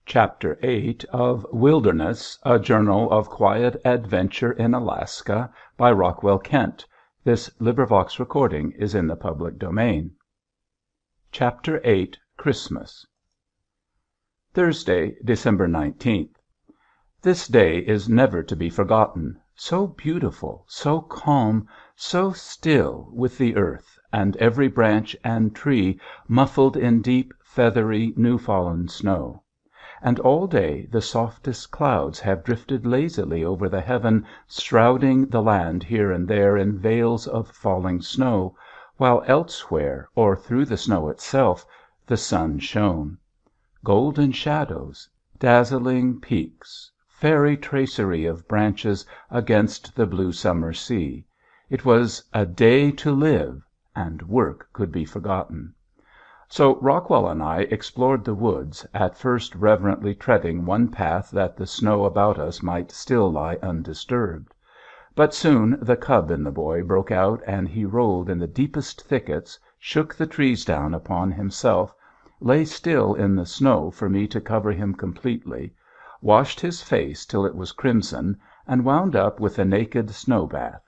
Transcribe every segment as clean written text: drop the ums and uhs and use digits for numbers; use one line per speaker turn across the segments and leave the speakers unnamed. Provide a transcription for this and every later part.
Chapter 8 of Wilderness, A Journal of Quiet Adventure in Alaska, by Rockwell Kent. Recording is in the public domain. Chapter 8 Christmas Thursday, December 19th. This day is never to be forgotten. So beautiful, so calm, so still with the earth, and every branch and tree muffled in deep, feathery, new-fallen snow. And all day the softest clouds have drifted lazily over the heaven, shrouding the land here and there in veils of falling snow, while elsewhere, or through the snow itself, the sun shone. Golden shadows, dazzling peaks, fairy tracery of branches against the blue summer sea. It was a day to live, and work could be forgotten. So Rockwell and I explored the woods, at first reverently treading one path that the snow about us might still lie undisturbed. But soon the cub in the boy broke out, and he rolled in the deepest thickets, shook the trees down upon himself, lay still in the snow for me to cover him completely, washed his face till it was crimson, and wound up with a naked snow bath.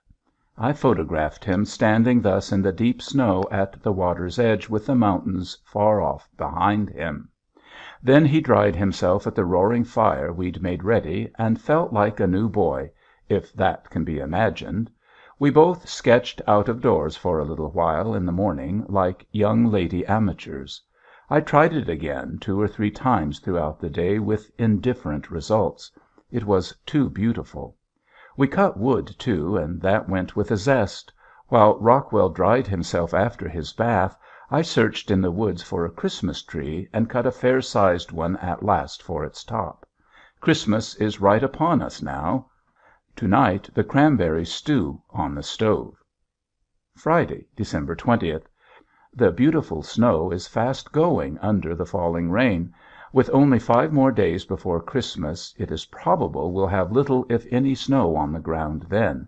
I photographed him standing thus in the deep snow at the water's edge with the mountains far off behind him. Then he dried himself at the roaring fire we'd made ready and felt like a new boy, if that can be imagined. We both sketched out of doors for a little while in the morning like young lady amateurs. I tried it again 2 or 3 times throughout the day with indifferent results. It was too beautiful. We cut wood, too, and that went with a zest. While Rockwell dried himself after his bath, I searched in the woods for a Christmas tree and cut a fair-sized one at last for its top. Christmas is right upon us now. To-night the cranberry stew on the stove. Friday, December 20th. The beautiful snow is fast going under the falling rain. With only 5 more days before Christmas, it is probable we'll have little if any snow on the ground then.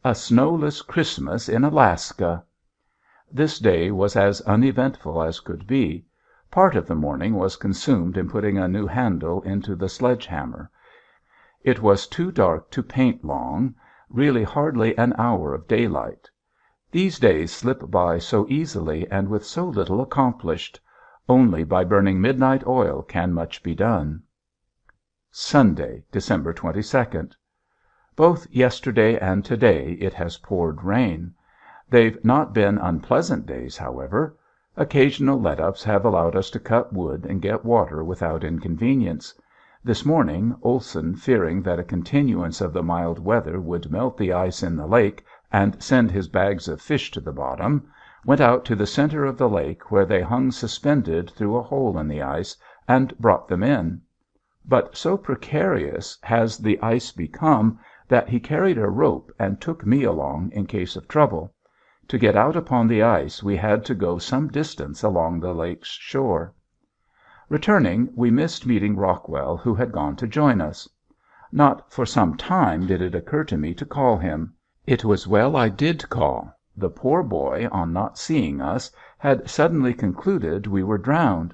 A snowless Christmas in Alaska! This day was as uneventful as could be. Part of the morning was consumed in putting a new handle into the sledge-hammer. It was too dark to paint long, really hardly an hour of daylight. These days slip by so easily and with so little accomplished. Only by burning midnight oil can much be done. Sunday, December 22nd. Both yesterday and today it has poured rain. They've not been unpleasant days, however. Occasional let-ups have allowed us to cut wood and get water without inconvenience. This morning, Olson, fearing that a continuance of the mild weather would melt the ice in the lake and send his bags of fish to the bottom, went out to the center of the lake where they hung suspended through a hole in the ice, and brought them in. But so precarious has the ice become that he carried a rope and took me along in case of trouble. To get out upon the ice we had to go some distance along the lake's shore. Returning, we missed meeting Rockwell, who had gone to join us. Not for some time did it occur to me to call him. It was well I did call. The poor boy, on not seeing us, had suddenly concluded we were drowned.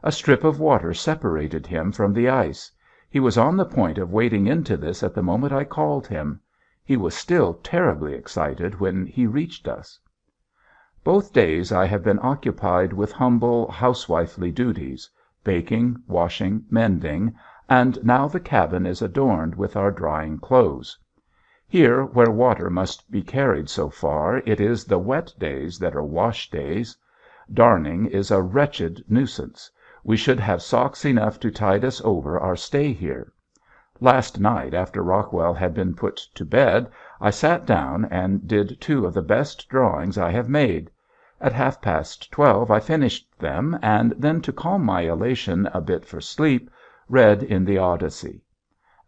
A strip of water separated him from the ice. He was on the point of wading into this at the moment I called him. He was still terribly excited when he reached us. Both days I have been occupied with humble, housewifely duties, baking, washing, mending, and now the cabin is adorned with our drying clothes. Here, where water must be carried so far, it is the wet days that are wash days. Darning is a wretched nuisance. We should have socks enough to tide us over our stay here. Last night, after Rockwell had been put to bed, I sat down and did 2 of the best drawings I have made. At 12:30 I finished them, and then, to calm my elation a bit for sleep, read in the Odyssey.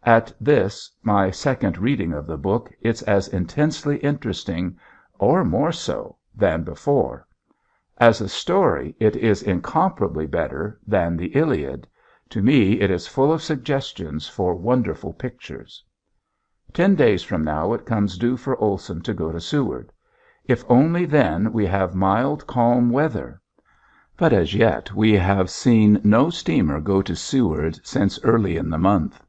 At this, my second reading of the book, it's as intensely interesting, or more so, than before. As a story, it is incomparably better than the Iliad. To me it is full of suggestions for wonderful pictures. 10 days from now it comes due for Olson to go to Seward. If only then we have mild, calm weather! but as yet we have seen no steamer go to Seward since early in the month.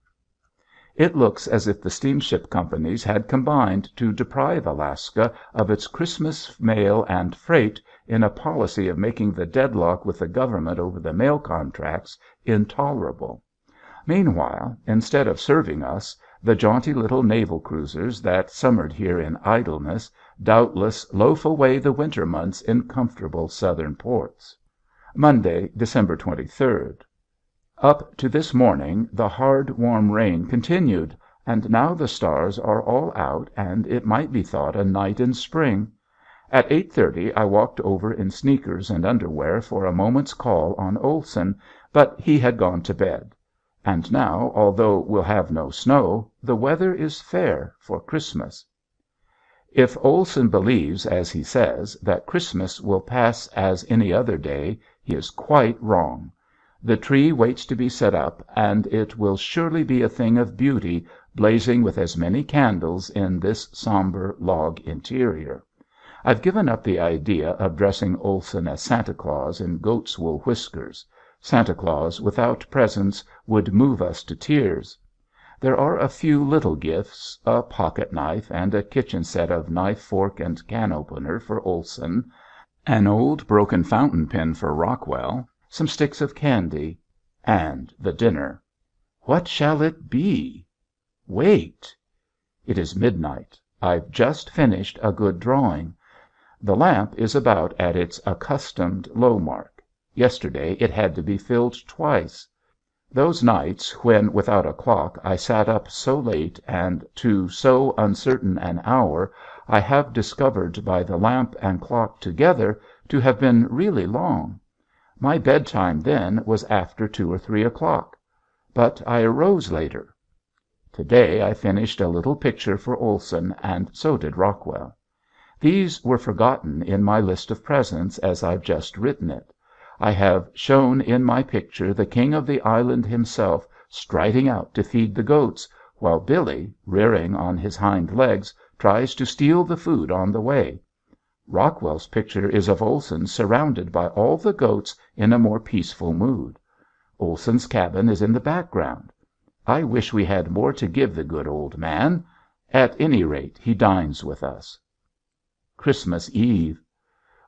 It looks as if the steamship companies had combined to deprive Alaska of its Christmas mail and freight in a policy of making the deadlock with the government over the mail contracts intolerable. Meanwhile, instead of serving us, the jaunty little naval cruisers that summered here in idleness doubtless loaf away the winter months in comfortable Southern ports. Monday, December 23rd. Up to this morning the hard, warm rain continued, and now the stars are all out and it might be thought a night in spring. At 8:30 I walked over in sneakers and underwear for a moment's call on Olson, but he had gone to bed. And now, although we'll have no snow, the weather is fair for Christmas. If Olson believes, as he says, that Christmas will pass as any other day, he is quite wrong. The tree waits to be set up, and it will surely be a thing of beauty, blazing with as many candles in this somber log interior. I've given up the idea of dressing Olson as Santa Claus in goat's wool whiskers. Santa Claus without presents would move us to tears. There are a few little gifts, a pocket knife and a kitchen set of knife, fork, and can opener for Olson, an old broken fountain pen for Rockwell, some sticks of candy, and the dinner. What shall it be? Wait. It is midnight. I've just finished a good drawing. The lamp is about at its accustomed low mark. Yesterday it had to be filled twice. Those nights when without a clock I sat up so late and to so uncertain an hour I have discovered by the lamp and clock together to have been really long. My bedtime then was after 2 or 3 o'clock. But I arose later. Today I finished a little picture for Olson, and so did Rockwell. These were forgotten in my list of presents as I've just written it. I have shown in my picture the king of the island himself striding out to feed the goats, while Billy, rearing on his hind legs, tries to steal the food on the way. Rockwell's picture is of Olson surrounded by all the goats in a more peaceful mood. Olson's cabin is in the background. I wish we had more to give the good old man. At any rate, he dines with us. Christmas Eve.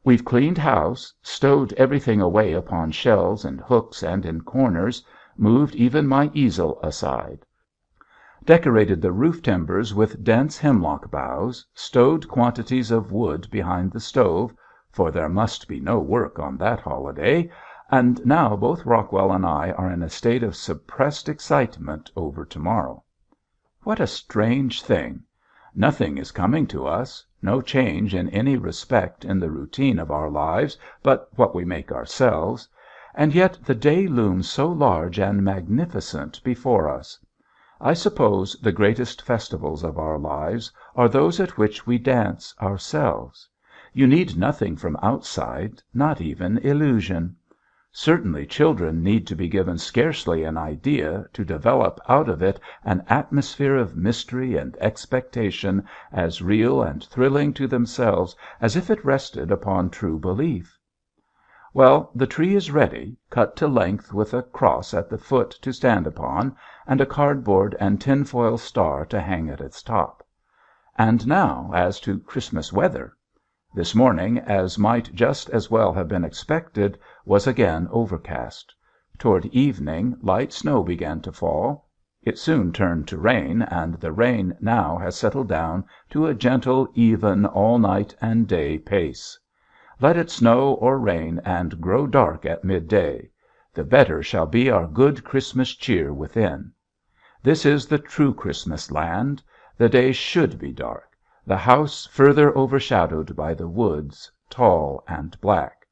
We've cleaned house, stowed everything away upon shelves and hooks and in corners, moved even my easel aside, decorated the roof timbers with dense hemlock boughs, stowed quantities of wood behind the stove, for there must be no work on that holiday, and now both Rockwell and I are in a state of suppressed excitement over tomorrow. What a strange thing! Nothing is coming to us, no change in any respect in the routine of our lives but what we make ourselves, and yet the day looms so large and magnificent before us. I suppose the greatest festivals of our lives are those at which we dance ourselves. You need nothing from outside, not even illusion. Certainly children need to be given scarcely an idea to develop out of it an atmosphere of mystery and expectation as real and thrilling to themselves as if it rested upon true belief. Well, the tree is ready, cut to length with a cross at the foot to stand upon, and a cardboard and tinfoil star to hang at its top. And now as to Christmas weather. This morning, as might just as well have been expected, was again overcast. Toward evening light snow began to fall. It soon turned to rain, and the rain now has settled down to a gentle, even, all night and day pace. Let it snow or rain and grow dark at midday. The better shall be our good Christmas cheer within. This is the true Christmas land. The day should be dark. The house further overshadowed by the woods, tall and black.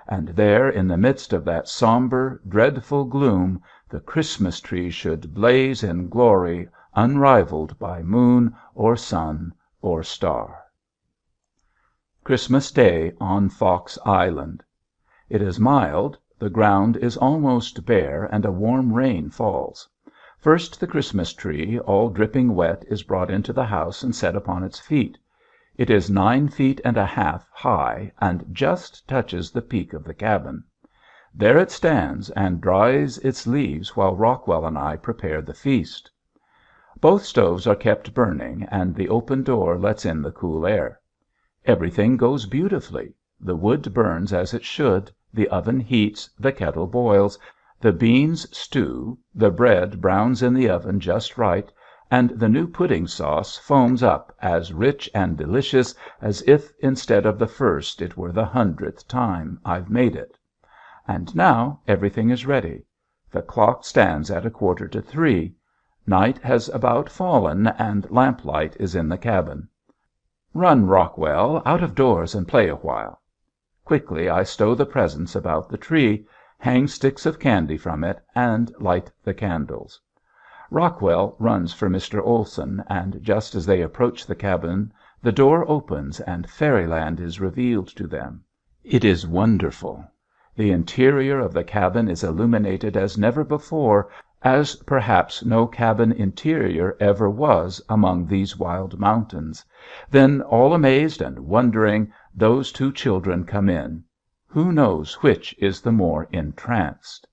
And there, in the midst of that somber, dreadful gloom, the Christmas tree should blaze in glory unrivaled by moon or sun or star. Christmas Day on Fox Island. It is mild. The ground is almost bare, and a warm rain falls. First the Christmas tree, all dripping wet, is brought into the house and set upon its feet. It is 9 feet and a half high, and just touches the peak of the cabin. There it stands and dries its leaves while Rockwell and I prepare the feast. Both stoves are kept burning, and the open door lets in the cool air. Everything goes beautifully. The wood burns as it should, the oven heats, the kettle boils, the beans stew, the bread browns in the oven just right, and the new pudding sauce foams up as rich and delicious as if instead of the first it were the 100th time I've made it. And now everything is ready. The clock stands at 2:45. Night has about fallen and lamplight is in the cabin. Run, Rockwell, out of doors and play a while. Quickly I stow the presents about the tree, hang sticks of candy from it, and light the candles. Rockwell runs for Mr. Olson, and just as they approach the cabin the door opens and fairyland is revealed to them. It is wonderful. The interior of the cabin is illuminated as never before, as perhaps no cabin interior ever was among these wild mountains. Then, all amazed and wondering, those two children come in. Who knows which is the more entranced?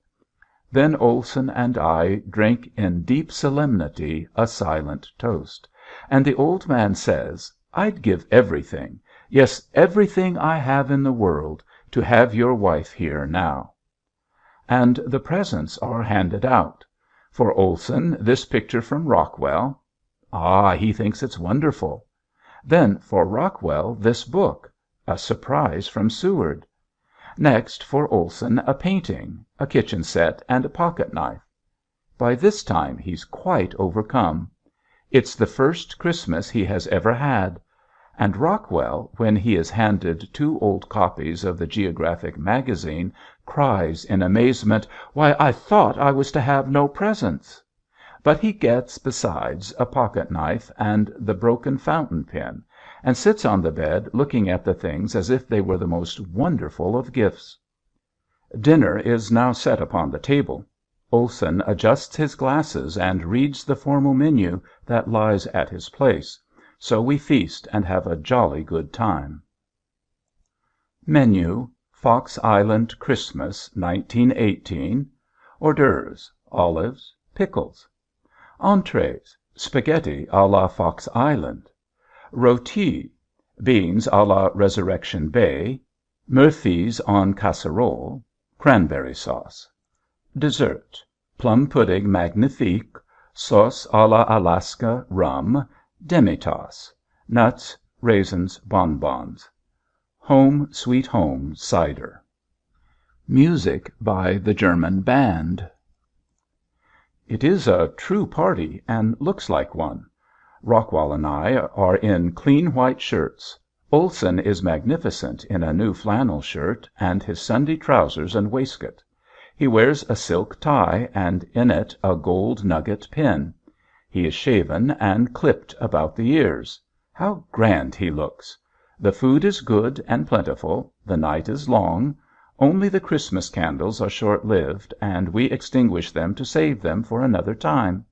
Then Olson and I drink in deep solemnity a silent toast. And the old man says, "I'd give everything, yes, everything I have in the world, to have your wife here now." And the presents are handed out. For Olson, this picture from Rockwell. Ah, he thinks it's wonderful. Then for Rockwell, this book. A surprise from Seward. Next, for Olson, a painting, a kitchen set, and a pocket knife. By this time he's quite overcome. It's the first Christmas he has ever had. And Rockwell, when he is handed 2 old copies of the Geographic Magazine, cries in amazement, "Why, I thought I was to have no presents!" But he gets, besides, a pocket knife and the broken fountain pen, and sits on the bed looking at the things as if they were the most wonderful of gifts. Dinner is now set upon the table. Olson adjusts his glasses and reads the formal menu that lies at his place. So we feast and have a jolly good time. Menu: Fox Island Christmas, 1918. Hors d'oeuvres: olives, pickles. Entrées: spaghetti à la Fox Island. Rôti: beans à la Resurrection Bay, Murphy's en casserole, cranberry sauce. Dessert: plum pudding magnifique, sauce à la Alaska, rum, demi-tasse, nuts, raisins, bonbons. Home, Sweet Home cider. Music by the German band. It is a true party, and looks like one. Rockwell and I are in clean white shirts. Olson is magnificent in a new flannel shirt, and his Sunday trousers and waistcoat. He wears a silk tie, and in it a gold nugget pin. He is shaven and clipped about the ears. How grand he looks! The food is good and plentiful. The night is long. Only the Christmas candles are short-lived, and we extinguish them to save them for another time.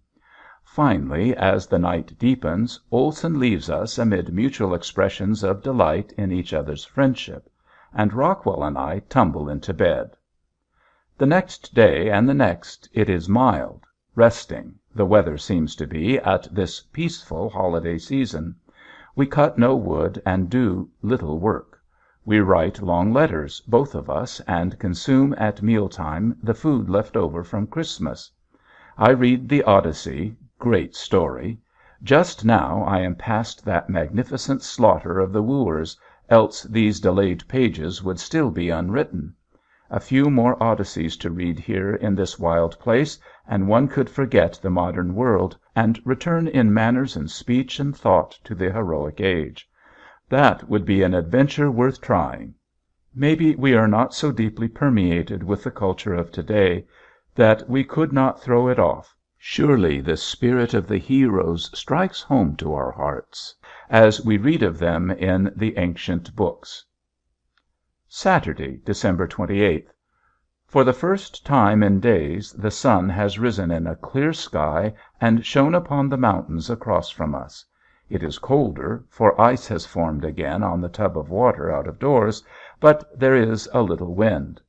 Finally, as the night deepens, Olson leaves us amid mutual expressions of delight in each other's friendship, and Rockwell and I tumble into bed. The next day and the next it is mild, resting, the weather seems to be at this peaceful holiday season. We cut no wood and do little work. We write long letters, both of us, and consume at mealtime the food left over from Christmas. I read the Odyssey. Great story. Just now I am past that magnificent slaughter of the wooers, else these delayed pages would still be unwritten. A few more Odysseys to read here in this wild place, and one could forget the modern world, and return in manners and speech and thought to the heroic age. That would be an adventure worth trying. Maybe we are not so deeply permeated with the culture of today that we could not throw it off. Surely the spirit of the heroes strikes home to our hearts as we read of them in the ancient books. Saturday, December 28th. For the first time in days the sun has risen in a clear sky and shone upon the mountains across from us. It is colder, for ice has formed again on the tub of water out of doors, but there is a little wind.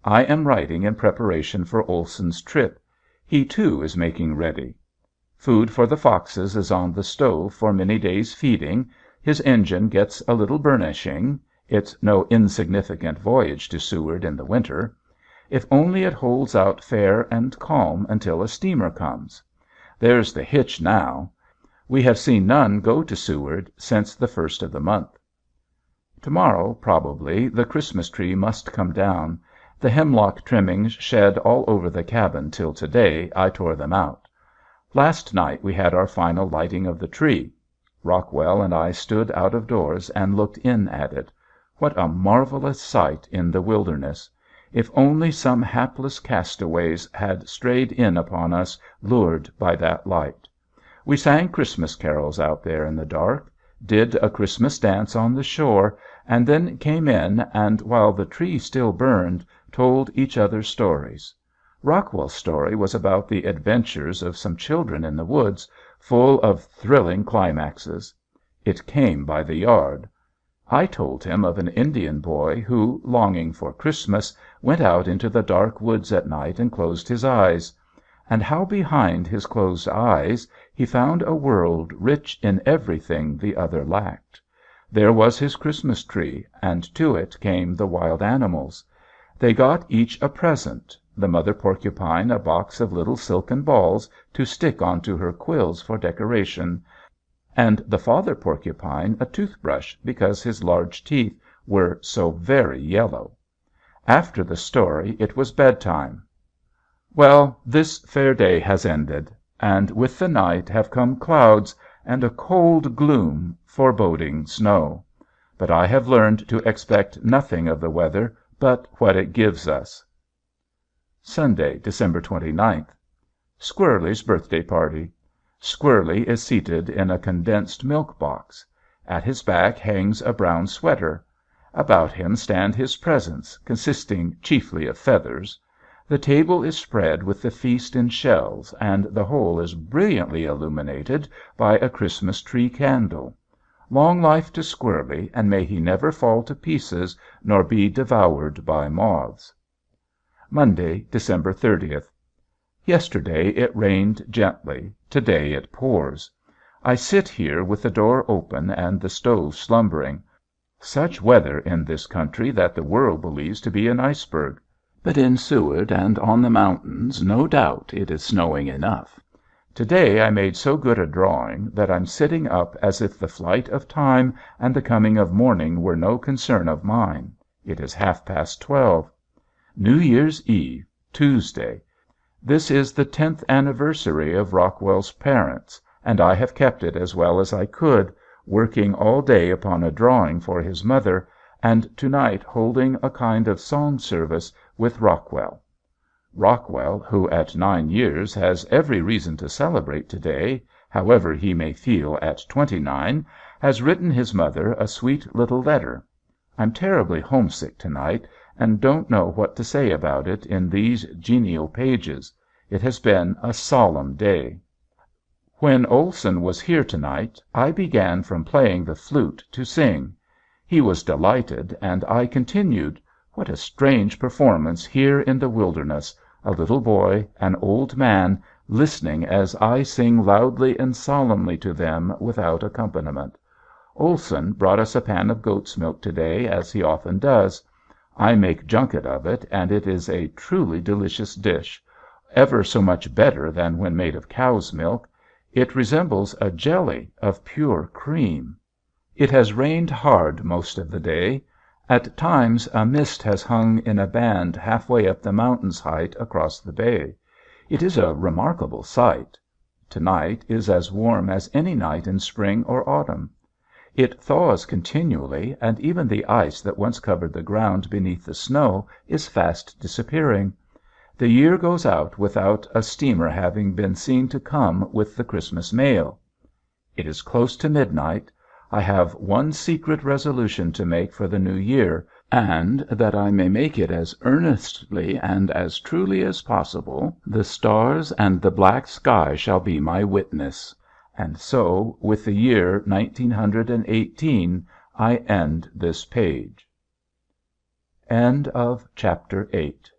I am writing in preparation for Olson's trip. He, too, is making ready. Food for the foxes is on the stove for many days' feeding. His engine gets a little burnishing. It's no insignificant voyage to Seward in the winter. If only it holds out fair and calm until a steamer comes. There's the hitch now. We have seen none go to Seward since the first of the month. Tomorrow, probably, the Christmas tree must come down. The hemlock trimmings shed all over the cabin till today I tore them out. Last night we had our final lighting of the tree. Rockwell and I stood out of doors and looked in at it. What a marvelous sight in the wilderness! If only some hapless castaways had strayed in upon us lured by that light. We sang Christmas carols out there in the dark, did a Christmas dance on the shore, and then came in and, while the tree still burned, told each other stories. Rockwell's story was about the adventures of some children in the woods, full of thrilling climaxes. It came by the yard. I told him of an Indian boy who, longing for Christmas, went out into the dark woods at night and closed his eyes, and how behind his closed eyes he found a world rich in everything the other lacked. There was his Christmas tree, and to it came the wild animals. They got each a present, the mother porcupine a box of little silken balls to stick onto her quills for decoration, and the father porcupine a toothbrush because his large teeth were so very yellow. After the story it was bedtime. Well, this fair day has ended, and with the night have come clouds and a cold gloom foreboding snow. But I have learned to expect nothing of the weather but what it gives us. Sunday, December 29th. Squirlie's birthday party. Squirlie is seated in a condensed milk box. At his back hangs a brown sweater. About him stand his presents, consisting chiefly of feathers. The table is spread with the feast in shells, and the whole is brilliantly illuminated by a Christmas tree candle. Long life to Squirlie, and may he never fall to pieces, nor be devoured by moths. Monday, December 30th. Yesterday it rained gently. Today it pours. I sit here with the door open and the stove slumbering. Such weather in this country that the world believes to be an iceberg. But in Seward and on the mountains no doubt it is snowing enough. Today I made so good a drawing that I'm sitting up as if the flight of time and the coming of morning were no concern of mine. It is 12:30. New Year's Eve, Tuesday. This is the 10th anniversary of Rockwell's parents, and I have kept it as well as I could, working all day upon a drawing for his mother, and to-night holding a kind of song service with Rockwell. Rockwell, who at 9 years has every reason to celebrate to-day, however he may feel at 29, has written his mother a sweet little letter. I'm terribly homesick to-night, and don't know what to say about it in these genial pages. It has been a solemn day. When Olson was here to-night, I began from playing the flute to sing. He was delighted, and I continued. What a strange performance here in the wilderness, a little boy, an old man, listening as I sing loudly and solemnly to them without accompaniment. Olson brought us a pan of goat's milk to-day, as he often does. I make junket of it, and it is a truly delicious dish, ever so much better than when made of cow's milk. It resembles a jelly of pure cream. It has rained hard most of the day. At times a mist has hung in a band halfway up the mountain's height across the bay. It is a remarkable sight. To-night is as warm as any night in spring or autumn. It thaws continually, and even the ice that once covered the ground beneath the snow is fast disappearing. The year goes out without a steamer having been seen to come with the Christmas mail. It is close to midnight. I have one secret resolution to make for the new year, and that I may make it as earnestly and as truly as possible, the stars and the black sky shall be my witness. And so, with the year 1918, I end this page. End of Chapter 8